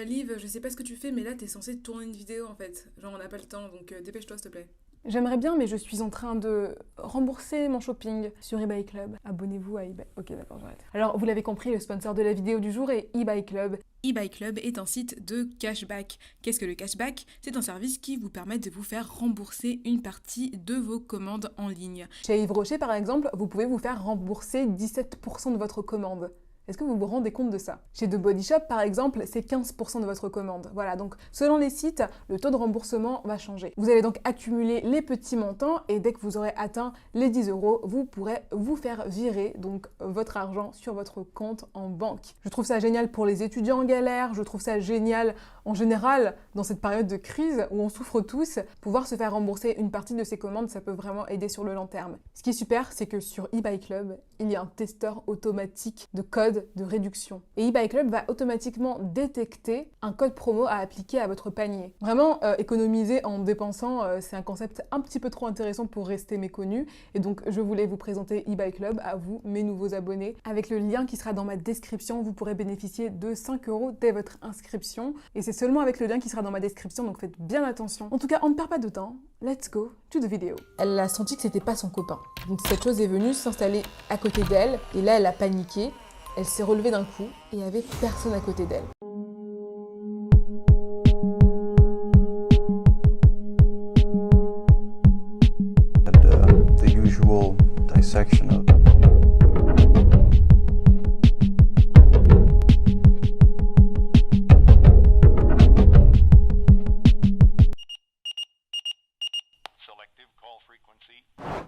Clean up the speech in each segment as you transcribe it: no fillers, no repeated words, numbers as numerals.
Liv, je sais pas ce que tu fais, mais là, t'es censé tourner une vidéo en fait. Genre, on n'a pas le temps, donc dépêche-toi, s'il te plaît. J'aimerais bien, mais je suis en train de rembourser mon shopping sur eBay Club. Abonnez-vous à eBay. Ok, d'accord, j'arrête. Alors, vous l'avez compris, le sponsor de la vidéo du jour est eBay Club. eBay Club est un site de cashback. Qu'est-ce que le cashback? C'est un service qui vous permet de vous faire rembourser une partie de vos commandes en ligne. Chez Yves Rocher, par exemple, vous pouvez vous faire rembourser 17% de votre commande. Est-ce que vous vous rendez compte de ça? Chez The Body Shop, par exemple, c'est 15% de votre commande. Voilà, donc selon les sites, le taux de remboursement va changer. Vous allez donc accumuler les petits montants et dès que vous aurez atteint les 10 euros, vous pourrez vous faire virer donc votre argent sur votre compte en banque. Je trouve ça génial pour les étudiants en galère, je trouve ça génial en général dans cette période de crise où on souffre tous. Pouvoir se faire rembourser une partie de ses commandes, ça peut vraiment aider sur le long terme. Ce qui est super, c'est que sur eBay Club, il y a un testeur automatique de code de réduction. Et eBay Club va automatiquement détecter un code promo à appliquer à votre panier. Vraiment, économiser en dépensant, c'est un concept un petit peu trop intéressant pour rester méconnu. Et donc, je voulais vous présenter eBay Club à vous, mes nouveaux abonnés. Avec le lien qui sera dans ma description, vous pourrez bénéficier de 5 euros dès votre inscription. Et c'est seulement avec le lien qui sera dans ma description, donc faites bien attention. En tout cas, on ne perd pas de temps. Let's go to the video. Elle a senti que c'était pas son copain. Donc cette chose est venue s'installer à côté d'elle. Et là, elle a paniqué. Elle s'est relevée d'un coup et il n'y avait personne à côté d'elle. The usual dissection of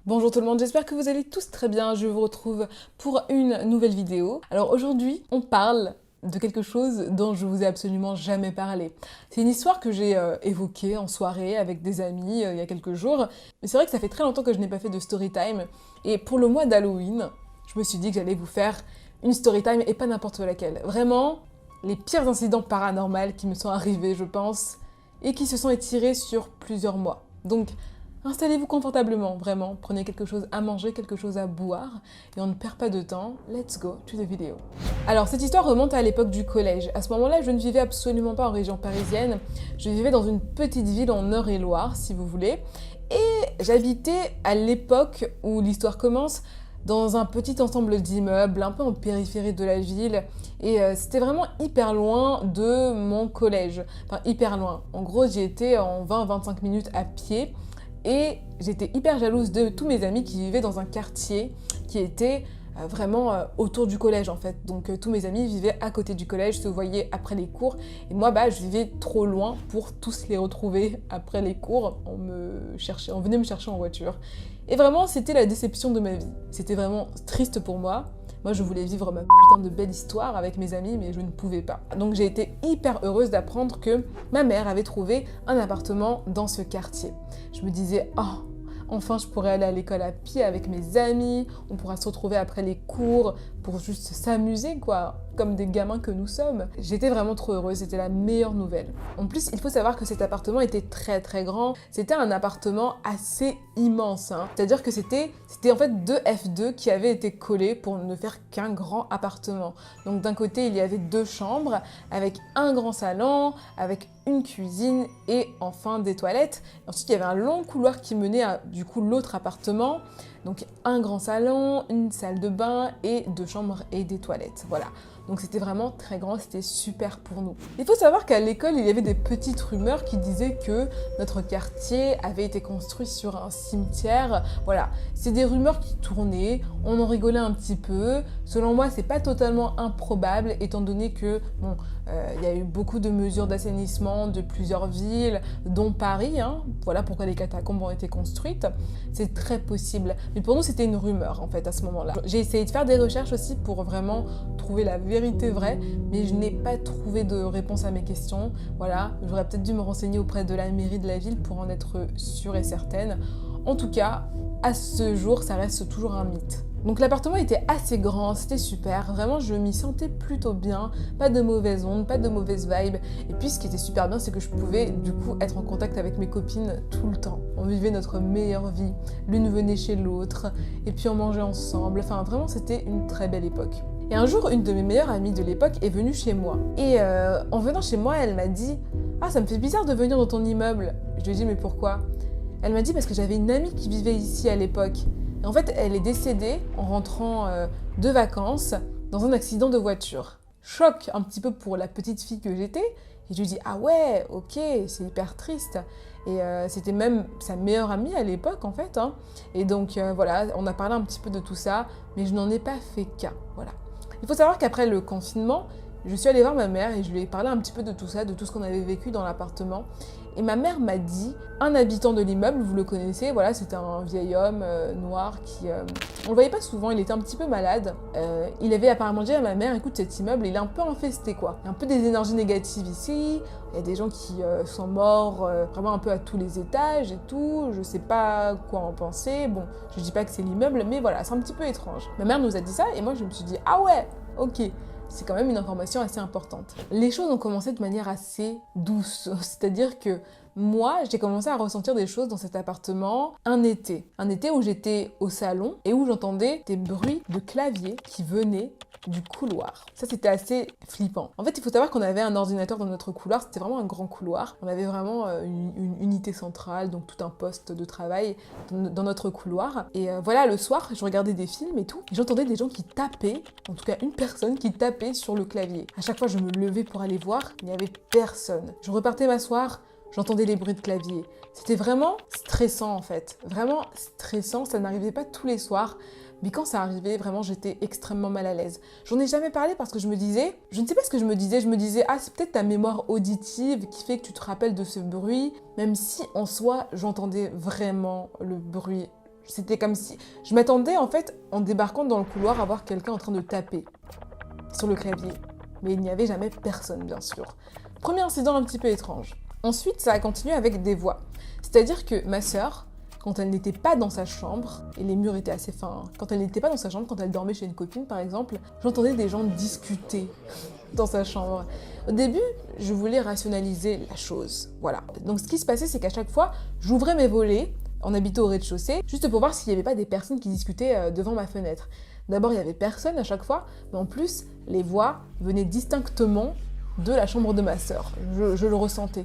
Bonjour tout le monde, j'espère que vous allez tous très bien. Je vous retrouve pour une nouvelle vidéo. Alors aujourd'hui, on parle de quelque chose dont je vous ai absolument jamais parlé. C'est une histoire que j'ai évoquée en soirée avec des amis il y a quelques jours. Mais c'est vrai que ça fait très longtemps que je n'ai pas fait de story time. Et pour le mois d'Halloween, je me suis dit que j'allais vous faire une story time et pas n'importe laquelle. Vraiment, les pires incidents paranormaux qui me sont arrivés, je pense, et qui se sont étirés sur plusieurs mois. Donc, installez-vous confortablement, vraiment. Prenez quelque chose à manger, quelque chose à boire. Et on ne perd pas de temps. Let's go to the video. Alors, cette histoire remonte à l'époque du collège. À ce moment-là, je ne vivais absolument pas en région parisienne. Je vivais dans une petite ville en Eure-et-Loire, si vous voulez. Et j'habitais à l'époque où l'histoire commence dans un petit ensemble d'immeubles, un peu en périphérie de la ville. Et c'était vraiment hyper loin de mon collège. Enfin, hyper loin. En gros, j'y étais en 20-25 minutes à pied. Et j'étais hyper jalouse de tous mes amis qui vivaient dans un quartier qui était vraiment autour du collège en fait. Donc tous mes amis vivaient à côté du collège, se voyaient après les cours. Et moi, je vivais trop loin pour tous les retrouver après les cours. On venait me chercher en voiture. Et vraiment, c'était la déception de ma vie. C'était vraiment triste pour moi. Moi, je voulais vivre ma putain de belle histoire avec mes amis, mais je ne pouvais pas. Donc j'ai été hyper heureuse d'apprendre que ma mère avait trouvé un appartement dans ce quartier. Je me disais, oh, enfin je pourrais aller à l'école à pied avec mes amis, on pourra se retrouver après les cours pour juste s'amuser, quoi, comme des gamins que nous sommes. J'étais vraiment trop heureuse, c'était la meilleure nouvelle. En plus, il faut savoir que cet appartement était très très grand. C'était un appartement assez immense, hein. C'est-à-dire que c'était en fait deux F2 qui avaient été collés pour ne faire qu'un grand appartement. Donc d'un côté, il y avait 2 chambres, avec un grand salon, avec une cuisine et enfin des toilettes. Ensuite, il y avait un long couloir qui menait à du coup l'autre appartement. Donc un grand salon, une salle de bain et 2 chambres et des toilettes. Voilà. Donc c'était vraiment très grand, c'était super pour nous. Il faut savoir qu'à l'école, il y avait des petites rumeurs qui disaient que notre quartier avait été construit sur un cimetière. Voilà, c'est des rumeurs qui tournaient, on en rigolait un petit peu. Selon moi, c'est pas totalement improbable étant donné que, bon, il y a eu beaucoup de mesures d'assainissement de plusieurs villes, dont Paris, hein. Voilà pourquoi les catacombes ont été construites. C'est très possible. Mais pour nous, c'était une rumeur, en fait, à ce moment-là. J'ai essayé de faire des recherches aussi pour vraiment trouver la vérité vraie, mais je n'ai pas trouvé de réponse à mes questions. Voilà, j'aurais peut-être dû me renseigner auprès de la mairie de la ville pour en être sûre et certaine. En tout cas, à ce jour, ça reste toujours un mythe. Donc l'appartement était assez grand, c'était super, vraiment je m'y sentais plutôt bien, pas de mauvaises ondes, pas de mauvaises vibes. Et puis ce qui était super bien, c'est que je pouvais du coup être en contact avec mes copines tout le temps. On vivait notre meilleure vie, l'une venait chez l'autre, et puis on mangeait ensemble, enfin vraiment c'était une très belle époque. Et un jour, une de mes meilleures amies de l'époque est venue chez moi. Et en venant chez moi, elle m'a dit « Ah, ça me fait bizarre de venir dans ton immeuble. » Je lui ai dit « Mais pourquoi ?» Elle m'a dit « Parce que j'avais une amie qui vivait ici à l'époque. Et en fait, elle est décédée en rentrant de vacances dans un accident de voiture. » Choc un petit peu pour la petite fille que j'étais. Et je lui dis « Ah ouais, ok, c'est hyper triste. » Et c'était même sa meilleure amie à l'époque, en fait. Hein. Et donc, voilà, on a parlé un petit peu de tout ça, mais je n'en ai pas fait cas. Voilà. Il faut savoir qu'après le confinement, je suis allée voir ma mère et je lui ai parlé un petit peu de tout ça, de tout ce qu'on avait vécu dans l'appartement. Et ma mère m'a dit, un habitant de l'immeuble, vous le connaissez, voilà, c'était un vieil homme noir qui... on le voyait pas souvent, il était un petit peu malade. Il avait apparemment dit à ma mère, écoute, cet immeuble, il est un peu infesté, quoi. Il y a un peu des énergies négatives ici, il y a des gens qui sont morts vraiment un peu à tous les étages et tout, je sais pas quoi en penser. Bon, je dis pas que c'est l'immeuble, mais voilà, c'est un petit peu étrange. Ma mère nous a dit ça et moi je me suis dit, ah ouais, ok. C'est quand même une information assez importante. Les choses ont commencé de manière assez douce, c'est-à-dire que moi, j'ai commencé à ressentir des choses dans cet appartement un été où j'étais au salon et où j'entendais des bruits de clavier qui venaient du couloir. Ça, c'était assez flippant. En fait, il faut savoir qu'on avait un ordinateur dans notre couloir, c'était vraiment un grand couloir. On avait vraiment une unité centrale, donc tout un poste de travail dans notre couloir. Et voilà, le soir, je regardais des films et tout, et j'entendais des gens qui tapaient, en tout cas une personne qui tapait sur le clavier. À chaque fois, je me levais pour aller voir, il n'y avait personne. Je repartais m'asseoir, j'entendais les bruits de clavier. C'était vraiment stressant en fait, vraiment stressant, ça n'arrivait pas tous les soirs. Mais quand ça arrivait, vraiment, j'étais extrêmement mal à l'aise. J'en ai jamais parlé parce que je me disais, je ne sais pas ce que je me disais, ah, c'est peut-être ta mémoire auditive qui fait que tu te rappelles de ce bruit, même si en soi, j'entendais vraiment le bruit. C'était comme si... Je m'attendais en fait, en débarquant dans le couloir, à voir quelqu'un en train de taper sur le clavier. Mais il n'y avait jamais personne, bien sûr. Premier incident un petit peu étrange. Ensuite, ça a continué avec des voix. C'est-à-dire que ma sœur, quand elle n'était pas dans sa chambre, et les murs étaient assez fins, hein, quand elle n'était pas dans sa chambre, quand elle dormait chez une copine par exemple, j'entendais des gens discuter dans sa chambre. Au début, je voulais rationaliser la chose, voilà. Donc ce qui se passait, c'est qu'à chaque fois, j'ouvrais mes volets, on habitait au rez-de-chaussée, juste pour voir s'il n'y avait pas des personnes qui discutaient devant ma fenêtre. D'abord, il n'y avait personne à chaque fois, mais en plus, les voix venaient distinctement de la chambre de ma sœur. Je le ressentais.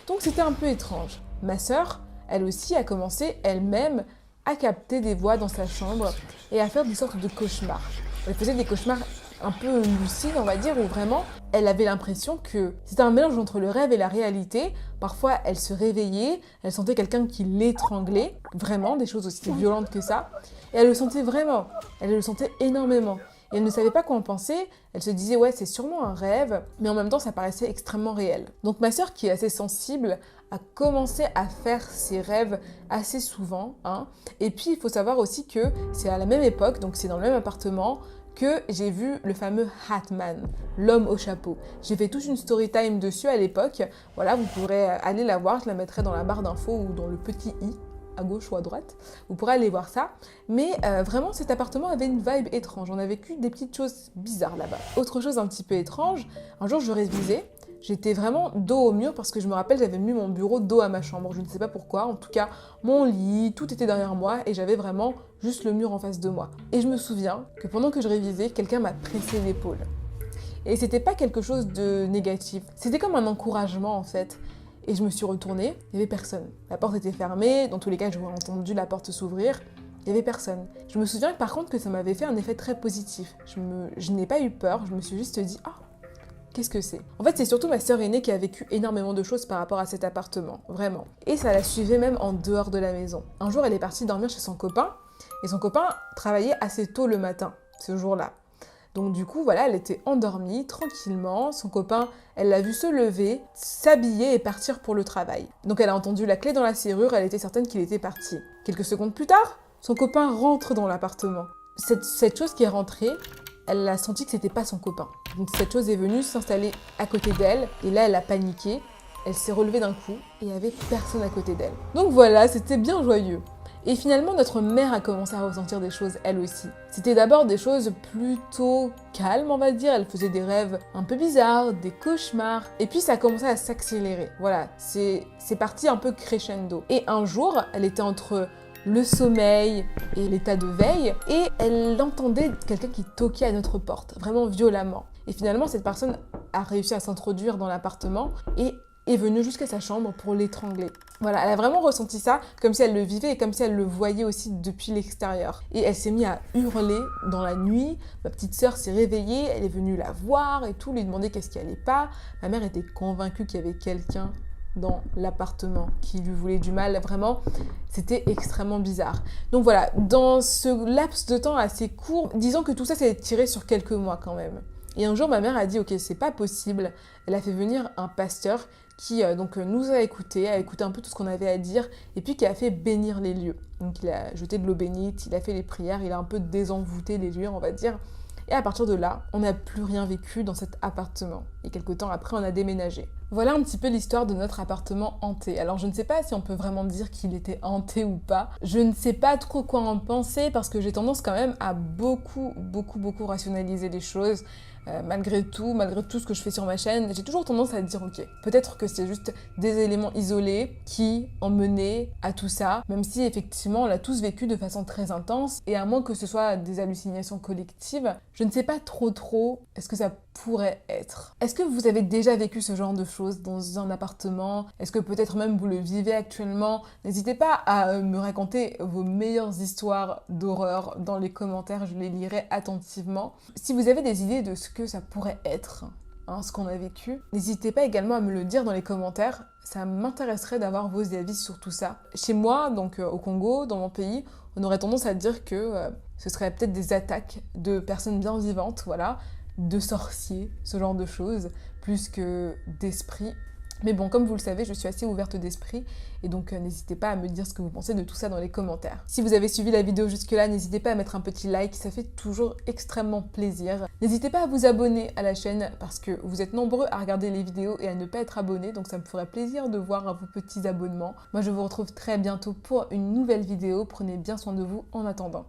Donc c'était un peu étrange. Ma sœur, elle aussi a commencé elle-même à capter des voix dans sa chambre et à faire des sortes de cauchemars. Elle faisait des cauchemars un peu lucides, on va dire, où vraiment elle avait l'impression que c'était un mélange entre le rêve et la réalité. Parfois, elle se réveillait, elle sentait quelqu'un qui l'étranglait, vraiment, des choses aussi violentes que ça. Et elle le sentait vraiment, elle le sentait énormément. Et elle ne savait pas quoi en penser, elle se disait ouais c'est sûrement un rêve, mais en même temps ça paraissait extrêmement réel. Donc ma sœur qui est assez sensible a commencé à faire ses rêves assez souvent, hein. Et puis il faut savoir aussi que c'est à la même époque, donc c'est dans le même appartement, que j'ai vu le fameux Hatman, l'homme au chapeau. J'ai fait toute une story time dessus à l'époque, voilà vous pourrez aller la voir, je la mettrai dans la barre d'infos ou dans le petit i, à gauche ou à droite, vous pourrez aller voir ça. Mais vraiment, cet appartement avait une vibe étrange. On a vécu des petites choses bizarres là-bas. Autre chose un petit peu étrange, un jour je révisais, j'étais vraiment dos au mur parce que je me rappelle, j'avais mis mon bureau dos à ma chambre. Je ne sais pas pourquoi, en tout cas, mon lit, tout était derrière moi et j'avais vraiment juste le mur en face de moi. Et je me souviens que pendant que je révisais, quelqu'un m'a pressé l'épaule. Et c'était pas quelque chose de négatif, c'était comme un encouragement en fait. Et je me suis retournée, il n'y avait personne. La porte était fermée, dans tous les cas j'aurais entendu la porte s'ouvrir, il n'y avait personne. Je me souviens par contre que ça m'avait fait un effet très positif. Je n'ai pas eu peur, je me suis juste dit « Ah, qu'est-ce que c'est ?» En fait c'est surtout ma sœur aînée qui a vécu énormément de choses par rapport à cet appartement, vraiment. Et ça la suivait même en dehors de la maison. Un jour elle est partie dormir chez son copain, et son copain travaillait assez tôt le matin, ce jour-là. Donc du coup, voilà, elle était endormie, tranquillement. Son copain, elle l'a vu se lever, s'habiller et partir pour le travail. Donc elle a entendu la clé dans la serrure, elle était certaine qu'il était parti. Quelques secondes plus tard, son copain rentre dans l'appartement. Cette chose qui est rentrée, elle a senti que c'était pas son copain. Donc cette chose est venue s'installer à côté d'elle, et là elle a paniqué. Elle s'est relevée d'un coup, et il n'y avait personne à côté d'elle. Donc voilà, c'était bien joyeux. Et finalement, notre mère a commencé à ressentir des choses, elle aussi. C'était d'abord des choses plutôt calmes, on va dire. Elle faisait des rêves un peu bizarres, des cauchemars. Et puis, ça a commencé à s'accélérer. Voilà, c'est parti un peu crescendo. Et un jour, elle était entre le sommeil et l'état de veille, et elle entendait quelqu'un qui toquait à notre porte, vraiment violemment. Et finalement, cette personne a réussi à s'introduire dans l'appartement et est venue jusqu'à sa chambre pour l'étrangler. Voilà, elle a vraiment ressenti ça comme si elle le vivait et comme si elle le voyait aussi depuis l'extérieur. Et elle s'est mise à hurler dans la nuit. Ma petite sœur s'est réveillée, elle est venue la voir et tout, lui demander qu'est-ce qui allait pas. Ma mère était convaincue qu'il y avait quelqu'un dans l'appartement qui lui voulait du mal. Vraiment, c'était extrêmement bizarre. Donc voilà, dans ce laps de temps assez court, disons que tout ça s'est tiré sur quelques mois quand même. Et un jour, ma mère a dit « Ok, c'est pas possible ». Elle a fait venir un pasteur qui nous a écouté un peu tout ce qu'on avait à dire, et puis qui a fait bénir les lieux. Donc il a jeté de l'eau bénite, il a fait les prières, il a un peu désenvoûté les lieux, on va dire. Et à partir de là, on n'a plus rien vécu dans cet appartement. Et quelques temps après, on a déménagé. Voilà un petit peu l'histoire de notre appartement hanté. Alors je ne sais pas si on peut vraiment dire qu'il était hanté ou pas. Je ne sais pas trop quoi en penser parce que j'ai tendance quand même à beaucoup rationaliser les choses. Malgré tout ce que je fais sur ma chaîne, j'ai toujours tendance à dire ok, peut-être que c'est juste des éléments isolés qui ont mené à tout ça, même si effectivement on l'a tous vécu de façon très intense, et à moins que ce soit des hallucinations collectives, je ne sais pas trop est-ce que ça pourrait être. Est-ce que vous avez déjà vécu ce genre de choses dans un appartement? Est-ce que peut-être même vous le vivez actuellement? N'hésitez pas à me raconter vos meilleures histoires d'horreur dans les commentaires, je les lirai attentivement. Si vous avez des idées de ce que ça pourrait être, ce qu'on a vécu, n'hésitez pas également à me le dire dans les commentaires, ça m'intéresserait d'avoir vos avis sur tout ça. Chez moi, donc au Congo, dans mon pays, on aurait tendance à dire que ce serait peut-être des attaques de personnes bien vivantes, voilà, de sorciers, ce genre de choses, plus que d'esprits. Mais bon, comme vous le savez, je suis assez ouverte d'esprit, et donc n'hésitez pas à me dire ce que vous pensez de tout ça dans les commentaires. Si vous avez suivi la vidéo jusque-là, n'hésitez pas à mettre un petit like, ça fait toujours extrêmement plaisir. N'hésitez pas à vous abonner à la chaîne, parce que vous êtes nombreux à regarder les vidéos et à ne pas être abonnés, donc ça me ferait plaisir de voir vos petits abonnements. Moi, je vous retrouve très bientôt pour une nouvelle vidéo, prenez bien soin de vous en attendant.